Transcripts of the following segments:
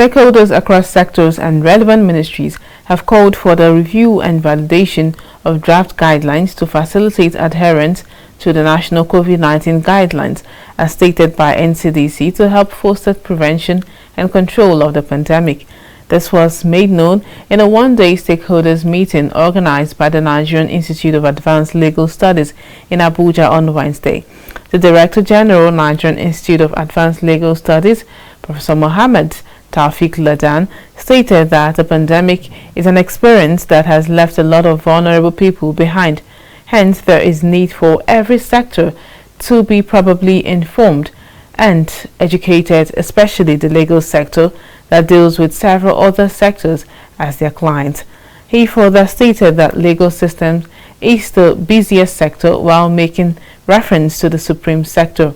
Stakeholders across sectors and relevant ministries have called for the review and validation of draft guidelines to facilitate adherence to the national COVID-19 guidelines as stated by NCDC to help foster prevention and control of the pandemic. This was made known in a one-day stakeholders meeting organized by the Nigerian Institute of Advanced Legal Studies in Abuja on Wednesday. The Director General, Nigerian Institute of Advanced Legal Studies, Professor Mohammed Taufik Ladan, stated that the pandemic is an experience that has left a lot of vulnerable people behind. Hence, there is need for every sector to be properly informed and educated, especially the legal sector that deals with several other sectors as their clients. He further stated that legal systems is the busiest sector while making reference to the supreme sector.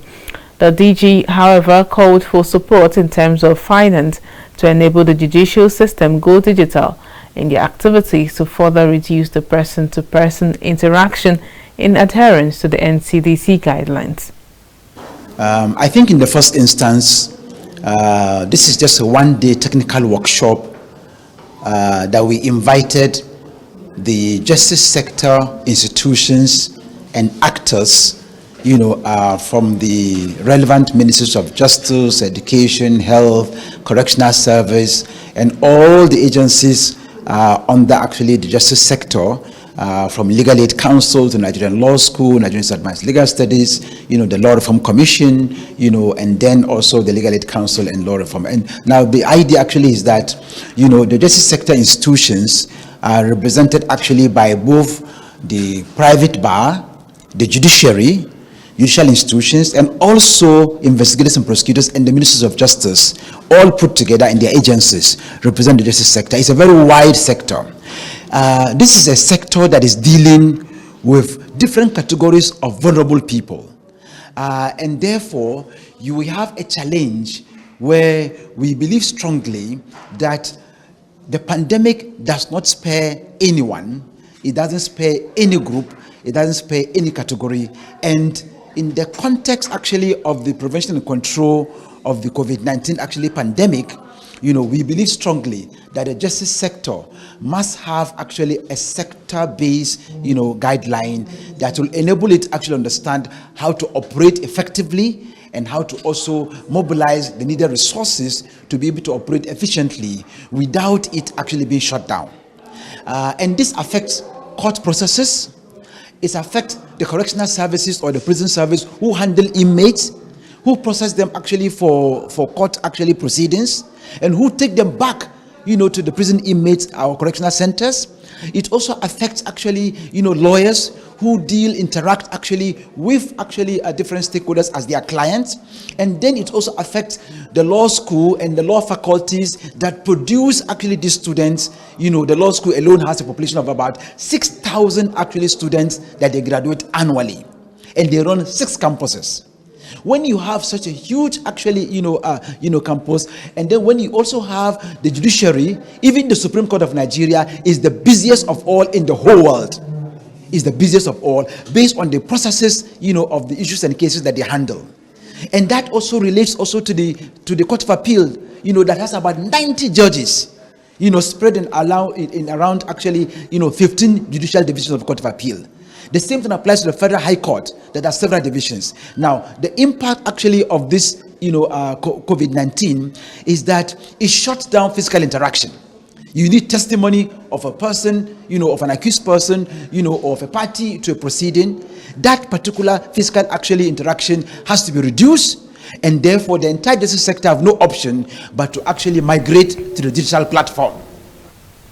The DG, however, called for support in terms of finance to enable the judicial system go digital in their activities to further reduce the person-to-person interaction in adherence to the NCDC guidelines. I think in the first instance, this is just a one-day technical workshop that we invited the justice sector, institutions, and actors, from the relevant ministries of justice, education, health, correctional service, and all the agencies under actually the justice sector, from Legal Aid Council to Nigerian Law School, Nigerian Advanced Legal Studies, the Law Reform Commission, and then also the Legal Aid Council and Law Reform. And now the idea actually is that, the justice sector institutions are represented actually by both the private bar, the judiciary, judicial institutions, and also investigators and prosecutors and the ministers of justice, all put together in their agencies, represent the justice sector. It's a very wide sector. This is a sector that is dealing with different categories of vulnerable people. And therefore, you will have a challenge where we believe strongly that the pandemic does not spare anyone. It doesn't spare any group. It doesn't spare any category. And in the context actually of the prevention and control of the COVID-19 actually pandemic, we believe strongly that the justice sector must have actually a sector-based, guideline that will enable it actually understand how to operate effectively and how to also mobilize the needed resources to be able to operate efficiently without it actually being shut down. And this affects court processes. It affects the correctional services or the prison service who handle inmates, who process them actually for court actually proceedings, and who take them back, to the prison inmates or correctional centers. It also affects actually, lawyers who interact actually with actually different stakeholders as their clients. And then it also affects the law school and the law faculties that produce actually these students. The law school alone has a population of about 6,000 actually students that they graduate annually. And they run 6 campuses. When you have such a huge actually campus, and then when you also have the judiciary, even the Supreme Court of Nigeria is the busiest of all in the whole world, is the busiest of all based on the processes of the issues and cases that they handle. And that also relates also to the Court of Appeal, that has about 90 judges, spread around actually 15 judicial divisions of the Court of Appeal. The same thing applies to the Federal High Court that has several divisions. Now, the impact actually of this, COVID-19 is that it shuts down physical interaction. You need testimony of a person, of an accused person, or of a party to a proceeding. That particular physical actually interaction has to be reduced, and therefore the entire justice sector have no option but to actually migrate to the digital platform.